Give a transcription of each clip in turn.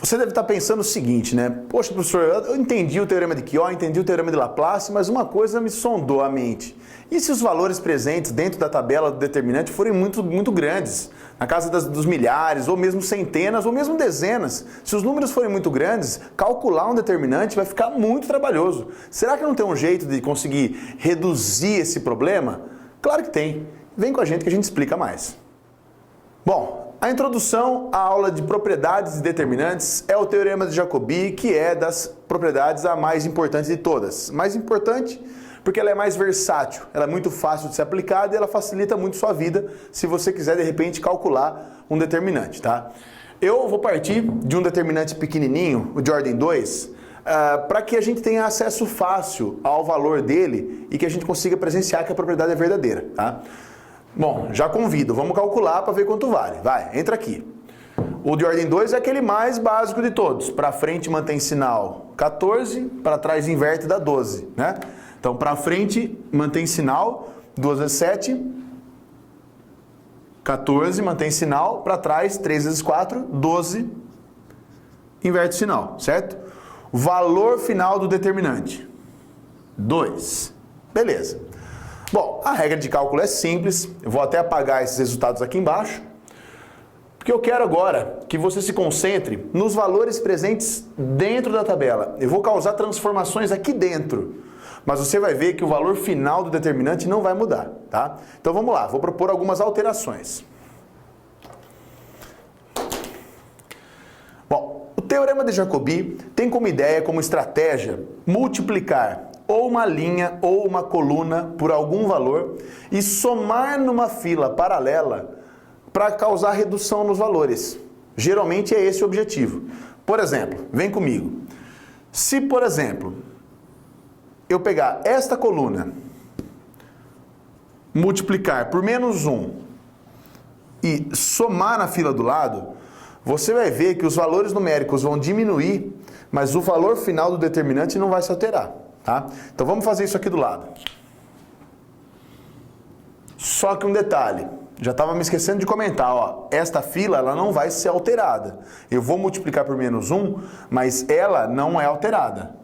Você deve estar pensando o seguinte, né? Poxa, professor, eu entendi o teorema de Quiot, entendi o teorema de Laplace, mas uma coisa me sondou a mente. E se os valores presentes dentro da tabela do determinante forem muito grandes? Na casa dos milhares, ou mesmo centenas, ou mesmo dezenas. Se os números forem muito grandes, calcular um determinante vai ficar muito trabalhoso. Será que não tem um jeito de conseguir reduzir esse problema? Claro que tem. Vem com a gente que a gente explica mais. Bom, a introdução à aula de propriedades e determinantes é o teorema de Jacobi, que é das propriedades a mais importante de todas. Mais importante porque ela é mais versátil, ela é muito fácil de ser aplicada e ela facilita muito sua vida se você quiser de repente calcular um determinante, tá? Eu vou partir de um determinante pequenininho, o de ordem 2, para que a gente tenha acesso fácil ao valor dele e que a gente consiga presenciar que a propriedade é verdadeira, tá? Bom, já convido, vamos calcular para ver quanto vale. Vai, entra aqui. O de ordem 2 é aquele mais básico de todos. Para frente mantém sinal 14, para trás inverte dá 12, né? Então, para frente mantém sinal 2 vezes 7, 14, mantém sinal, para trás 3 vezes 4, 12, inverte o sinal, certo? Valor final do determinante, 2. Beleza. Bom, a regra de cálculo é simples, eu vou até apagar esses resultados aqui embaixo, porque eu quero agora que você se concentre nos valores presentes dentro da tabela. Eu vou causar transformações aqui dentro, mas você vai ver que o valor final do determinante não vai mudar, tá? Então vamos lá, vou propor algumas alterações. Bom, o teorema de Jacobi tem como ideia, como estratégia, multiplicar ou uma linha ou uma coluna por algum valor e somar numa fila paralela para causar redução nos valores. Geralmente é esse o objetivo. Por exemplo, vem comigo. Se, por exemplo, eu pegar esta coluna, multiplicar por menos 1 e somar na fila do lado, você vai ver que os valores numéricos vão diminuir, mas o valor final do determinante não vai se alterar. Tá? Então vamos fazer isso aqui do lado. Só que um detalhe, já estava me esquecendo de comentar, ó, esta fila ela não vai ser alterada. Eu vou multiplicar por menos 1, mas ela não é alterada.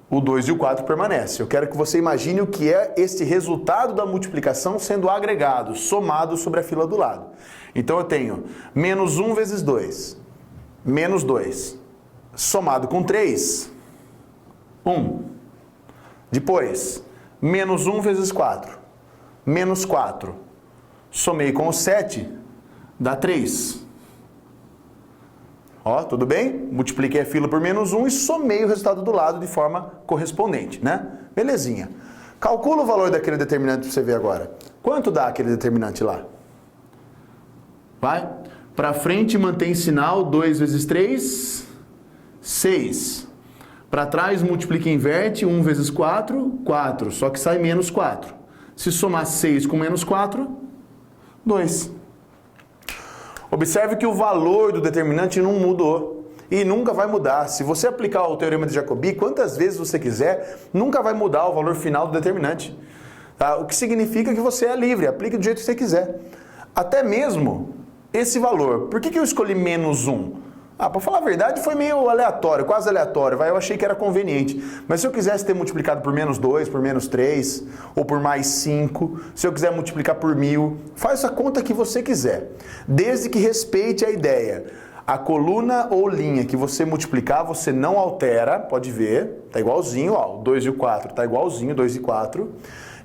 O 2 e o 4 permanecem. Eu quero que você imagine o que é este resultado da multiplicação sendo agregado, somado sobre a fila do lado. Então eu tenho menos 1 vezes 2, menos 2, somado com 3, 1. Depois, menos 1 vezes 4, menos 4. Somei com o 7, dá 3. Ó, tudo bem? Multipliquei a fila por menos 1 e somei o resultado do lado de forma correspondente, né? Belezinha. Calcula o valor daquele determinante para você ver agora. Quanto dá aquele determinante lá? Vai. Para frente mantém sinal 2 vezes 3, 6. Para trás multiplica e inverte 1 vezes 4, 4. Só que sai menos 4. Se somar 6 com menos 4, 2. Observe que o valor do determinante não mudou e nunca vai mudar. Se você aplicar o teorema de Jacobi, quantas vezes você quiser, nunca vai mudar o valor final do determinante. Tá? O que significa que você é livre, aplique do jeito que você quiser. Até mesmo esse valor. Por que eu escolhi menos 1? Para falar a verdade, foi meio aleatório, quase aleatório. Eu achei que era conveniente. Mas se eu quisesse ter multiplicado por menos 2, por menos 3, ou por mais 5, se eu quiser multiplicar por 1000, faz a conta que você quiser. Desde que respeite a ideia. A coluna ou linha que você multiplicar, você não altera, pode ver, tá igualzinho, ó, o 2 e o 4 tá igualzinho, 2 e 4.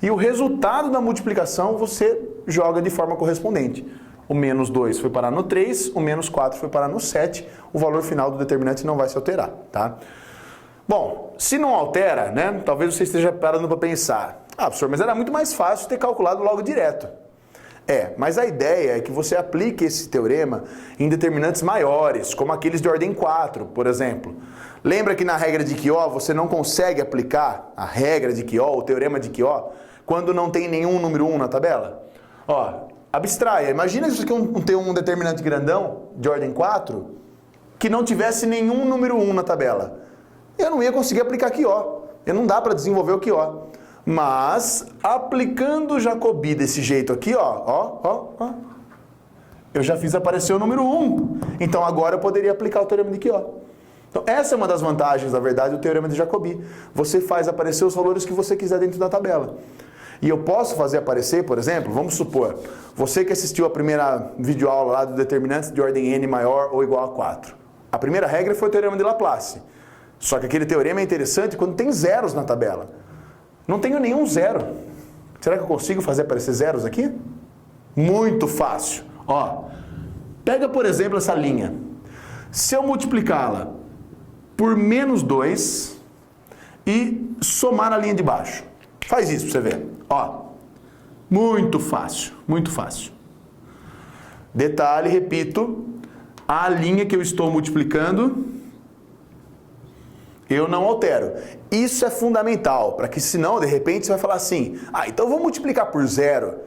E o resultado da multiplicação você joga de forma correspondente. O menos 2 foi parar no 3, o menos 4 foi parar no 7, o valor final do determinante não vai se alterar, tá? Bom, se não altera, né, talvez você esteja parando para pensar, professor, mas era muito mais fácil ter calculado logo direto. Mas a ideia é que você aplique esse teorema em determinantes maiores, como aqueles de ordem 4, por exemplo. Lembra que na regra de Quiot você não consegue aplicar a regra de Quiot, o teorema de Quiot, quando não tem nenhum número 1 na tabela? Ó, abstraia. Imagina isso aqui ter um determinante grandão de ordem 4 que não tivesse nenhum número 1 na tabela. Eu não ia conseguir aplicar Quiot. Não dá para desenvolver o Quiot. Mas, aplicando o Jacobi desse jeito aqui, ó, eu já fiz aparecer o número 1. Então agora eu poderia aplicar o teorema de Chiot. Então essa é uma das vantagens, na verdade, do teorema de Jacobi. Você faz aparecer os valores que você quiser dentro da tabela. E eu posso fazer aparecer, por exemplo, vamos supor, você que assistiu a primeira videoaula lá do determinante de ordem n maior ou igual a 4. A primeira regra foi o teorema de Laplace. Só que aquele teorema é interessante quando tem zeros na tabela. Não tenho nenhum zero. Será que eu consigo fazer aparecer zeros aqui? Muito fácil. Ó, pega, por exemplo, essa linha. Se eu multiplicá-la por menos 2 e somar a linha de baixo. Faz isso pra você ver. Ó, muito fácil, muito fácil. Detalhe, repito, a linha que eu estou multiplicando, eu não altero. Isso é fundamental, para que senão, de repente, você vai falar assim, então eu vou multiplicar por zero.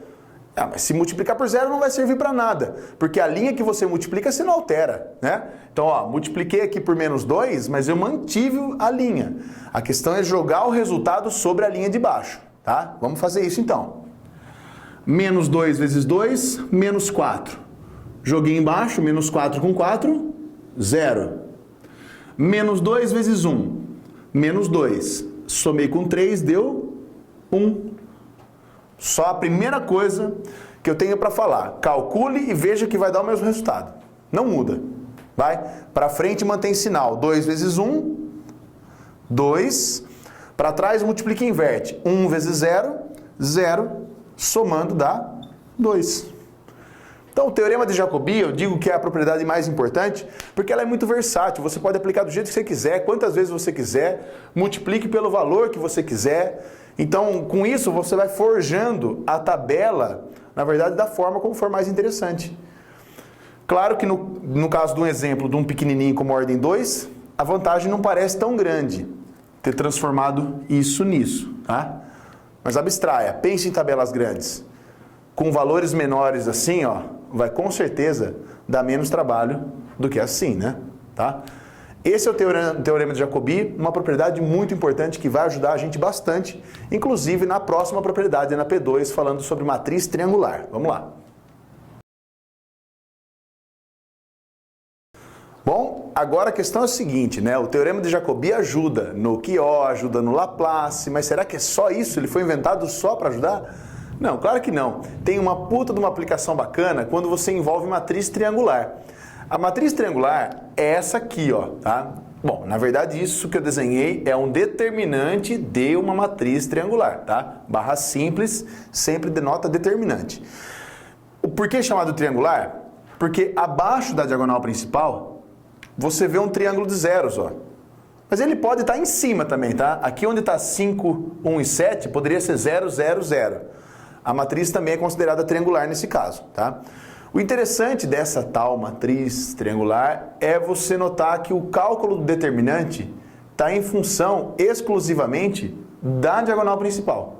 Mas se multiplicar por zero não vai servir para nada, porque a linha que você multiplica você não altera, né? Então, ó, multipliquei aqui por menos 2, mas eu mantive a linha. A questão é jogar o resultado sobre a linha de baixo, tá? Vamos fazer isso então. Menos 2 vezes 2, menos 4. Joguei embaixo, menos 4 com 4, 0. Menos 2 vezes 1, menos 2. Somei com 3, deu 1. Só a primeira coisa que eu tenho para falar. Calcule e veja que vai dar o mesmo resultado. Não muda. Vai? Para frente mantém sinal. 2 vezes 1, 2. Para trás multiplica e inverte. 1 vezes 0, 0. Somando dá 2. Então o teorema de Jacobi, eu digo que é a propriedade mais importante, porque ela é muito versátil. Você pode aplicar do jeito que você quiser, quantas vezes você quiser. Multiplique pelo valor que você quiser. Então, com isso, você vai forjando a tabela, na verdade, da forma como for mais interessante. Claro que no caso de um exemplo de um pequenininho como ordem 2, a vantagem não parece tão grande ter transformado isso nisso, tá? Mas abstraia, pense em tabelas grandes. Com valores menores assim, ó, vai com certeza dar menos trabalho do que assim, né? Tá? Esse é o teorema de Jacobi, uma propriedade muito importante que vai ajudar a gente bastante, inclusive na próxima propriedade, na P2, falando sobre matriz triangular. Vamos lá. Bom, agora a questão é a seguinte, né? O teorema de Jacobi ajuda no Chiot, ajuda no Laplace, mas será que é só isso? Ele foi inventado só para ajudar? Não, claro que não. Tem uma puta de uma aplicação bacana quando você envolve matriz triangular. A matriz triangular é essa aqui, ó, tá? Bom, na verdade isso que eu desenhei é um determinante de uma matriz triangular, tá? Barra simples sempre denota determinante. Por que chamado triangular? Porque abaixo da diagonal principal você vê um triângulo de zeros, ó. Mas ele pode estar em cima também, tá? Aqui onde está 5, 1 e 7 poderia ser 0, 0, 0. A matriz também é considerada triangular nesse caso, tá? O interessante dessa tal matriz triangular é você notar que o cálculo do determinante está em função exclusivamente da diagonal principal.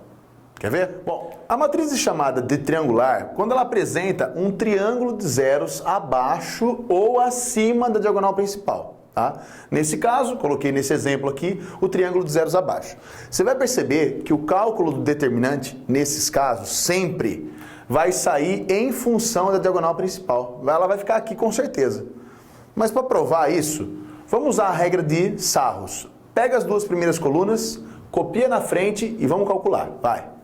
Quer ver? Bom, a matriz é chamada de triangular quando ela apresenta um triângulo de zeros abaixo ou acima da diagonal principal. Tá? Nesse caso, coloquei nesse exemplo aqui o triângulo de zeros abaixo. Você vai perceber que o cálculo do determinante, nesses casos, sempre vai sair em função da diagonal principal. Ela vai ficar aqui com certeza. Mas para provar isso, vamos usar a regra de Sarros. Pega as duas primeiras colunas, copia na frente e vamos calcular. Vai.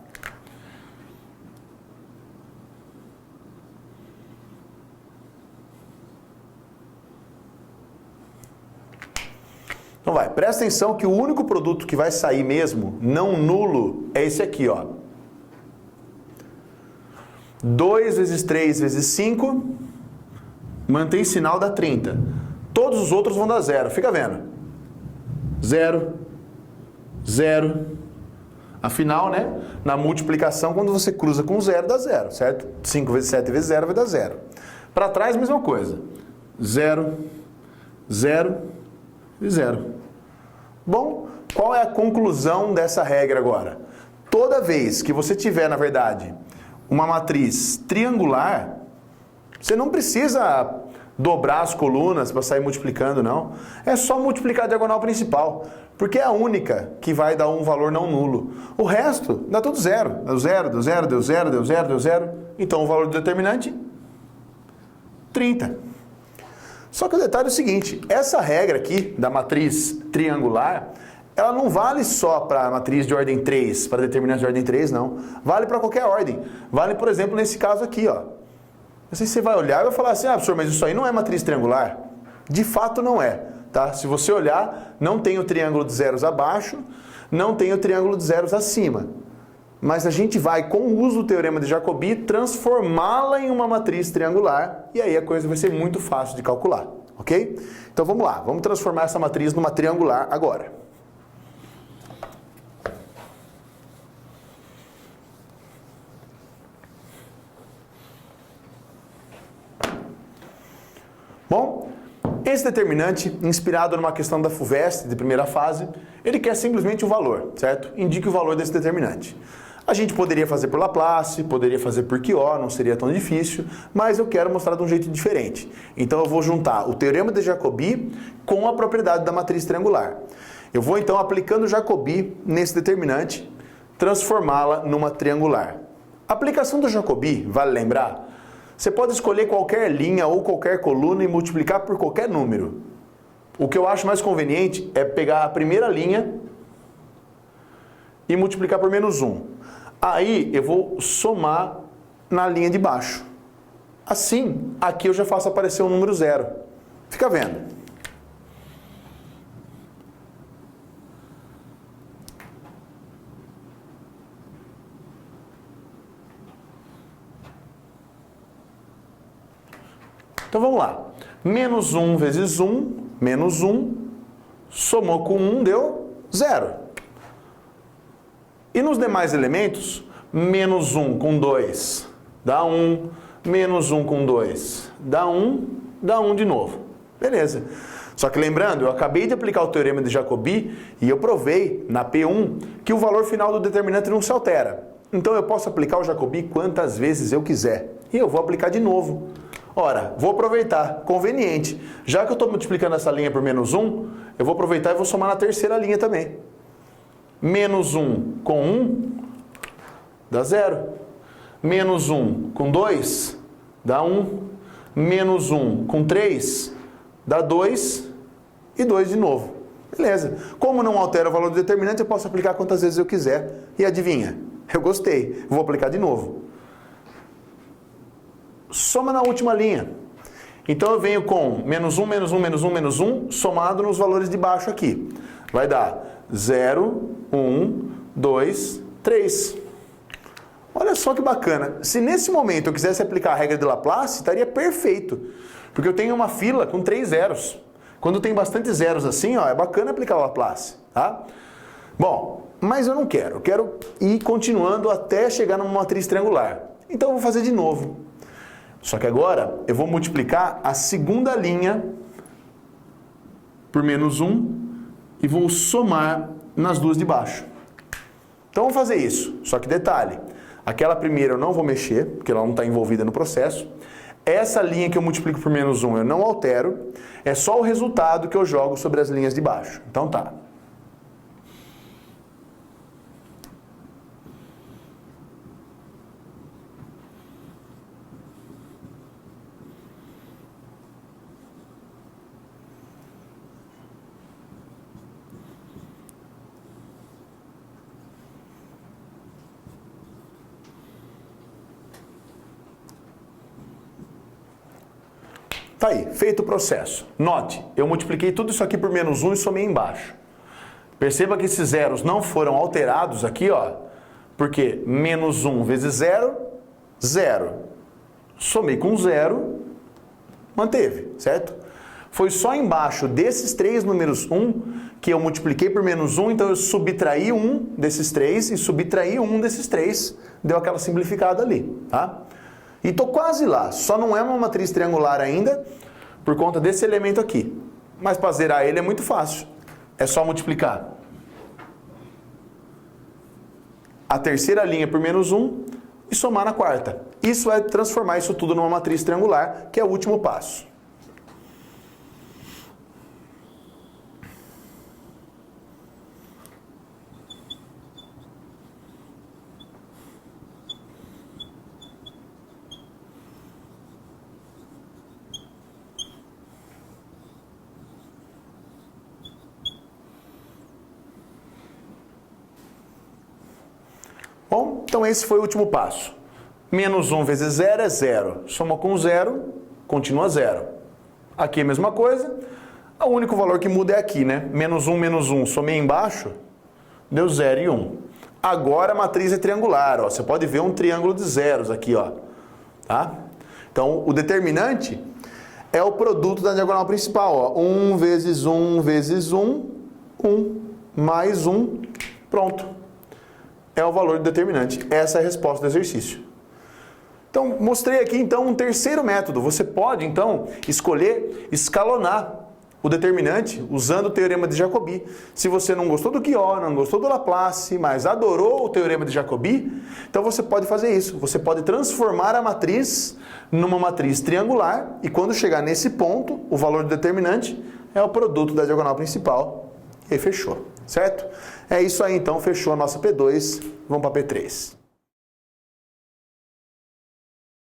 Então vai, presta atenção que o único produto que vai sair mesmo, não nulo, é esse aqui, ó. 2 vezes 3 vezes 5, mantém sinal, dá 30. Todos os outros vão dar 0, fica vendo. 0, 0. Afinal, né, na multiplicação, quando você cruza com 0, dá 0, certo? 5 vezes 7 vezes 0 vai dar 0. Para trás, mesma coisa. 0, 0 e 0. Bom, qual é a conclusão dessa regra agora? Toda vez que você tiver, na verdade, uma matriz triangular, você não precisa dobrar as colunas para sair multiplicando, não. É só multiplicar a diagonal principal, porque é a única que vai dar um valor não nulo. O resto dá tudo zero. Deu zero, deu zero, deu zero, deu zero, deu zero. Então o valor do determinante 30. Só que o detalhe é o seguinte, essa regra aqui da matriz triangular, ela não vale só para a matriz de ordem 3, para determinantes de ordem 3, não. Vale para qualquer ordem. Vale, por exemplo, nesse caso aqui, ó. Não sei se você vai olhar e vai falar assim, ah, professor, mas isso aí não é matriz triangular. De fato não é, tá? Se você olhar, não tem o triângulo de zeros abaixo, não tem o triângulo de zeros acima. Mas a gente vai, com o uso do teorema de Jacobi, transformá-la em uma matriz triangular, e aí a coisa vai ser muito fácil de calcular, ok? Então vamos lá, vamos transformar essa matriz numa triangular agora. Bom, esse determinante, inspirado numa questão da FUVEST de primeira fase, ele quer simplesmente o valor, certo? Indique o valor desse determinante. A gente poderia fazer por Laplace, poderia fazer por QO, não seria tão difícil, mas eu quero mostrar de um jeito diferente. Então eu vou juntar o teorema de Jacobi com a propriedade da matriz triangular. Eu vou então, aplicando Jacobi nesse determinante, transformá-la numa triangular. A aplicação do Jacobi, vale lembrar, você pode escolher qualquer linha ou qualquer coluna e multiplicar por qualquer número. O que eu acho mais conveniente é pegar a primeira linha e multiplicar por menos 1. Aí eu vou somar na linha de baixo. Assim, aqui eu já faço aparecer um número 0. Fica vendo. Então vamos lá. Menos 1 vezes 1, menos 1, somou com 1, deu 0. E nos demais elementos, menos 1 com 2 dá 1, menos 1 com 2 dá 1 de novo. Beleza. Só que lembrando, eu acabei de aplicar o teorema de Jacobi e eu provei na P1 que o valor final do determinante não se altera. Então eu posso aplicar o Jacobi quantas vezes eu quiser. E eu vou aplicar de novo. Ora, vou aproveitar, conveniente. Já que eu estou multiplicando essa linha por menos 1, eu vou aproveitar e vou somar na terceira linha também. Menos 1 com 1 dá 0. Menos 1 com 2 dá 1. Menos 1 com 3 dá 2. E 2 de novo. Beleza. Como não altera o valor do determinante, eu posso aplicar quantas vezes eu quiser. E adivinha? Eu gostei. Vou aplicar de novo. Soma na última linha. Então eu venho com menos 1, menos 1, menos 1, menos 1, somado nos valores de baixo aqui. Vai dar 0, 1, 2, 3. Olha só que bacana. Se nesse momento eu quisesse aplicar a regra de Laplace, estaria perfeito. Porque eu tenho uma fila com 3 zeros. Quando tem bastante zeros assim, ó, é bacana aplicar o Laplace, tá? Bom, mas eu não quero. Eu quero ir continuando até chegar numa matriz triangular. Então eu vou fazer de novo. Só que agora eu vou multiplicar a segunda linha por menos 1 e vou somar nas duas de baixo. Então vamos fazer isso. Só que detalhe, aquela primeira eu não vou mexer, porque ela não está envolvida no processo. Essa linha que eu multiplico por menos 1 eu não altero. É só o resultado que eu jogo sobre as linhas de baixo. Então tá. Tá aí, feito o processo. Note, eu multipliquei tudo isso aqui por menos 1 e somei embaixo. Perceba que esses zeros não foram alterados aqui, ó, porque menos 1 vezes 0, 0. Somei com 0, manteve, certo? Foi só embaixo desses três números 1 que eu multipliquei por menos 1, então eu subtraí 1 desses 3 e subtraí 1 desses 3, deu aquela simplificada ali, tá? E tô quase lá, só não é uma matriz triangular ainda, por conta desse elemento aqui. Mas para zerar ele é muito fácil, é só multiplicar a terceira linha por menos 1 e somar na quarta. Isso é transformar isso tudo numa matriz triangular, que é o último passo. Bom, então esse foi o último passo. Menos 1 vezes 0 é 0. Soma com 0, continua 0. Aqui é a mesma coisa. O único valor que muda é aqui, né? Menos 1, somei embaixo, deu 0 e 1. Agora a matriz é triangular, ó. Você pode ver um triângulo de zeros aqui, ó. Tá? Então, o determinante é o produto da diagonal principal, ó. 1 vezes 1 vezes 1, 1, mais 1, pronto. É o valor do determinante. Essa é a resposta do exercício. Então, mostrei aqui, então, um terceiro método. Você pode, então, escolher escalonar o determinante usando o teorema de Jacobi. Se você não gostou do Guiot, não gostou do Laplace, mas adorou o teorema de Jacobi, então você pode fazer isso. Você pode transformar a matriz numa matriz triangular e quando chegar nesse ponto, o valor do determinante é o produto da diagonal principal. E aí fechou, certo? É isso aí então, fechou a nossa P2, vamos para a P3.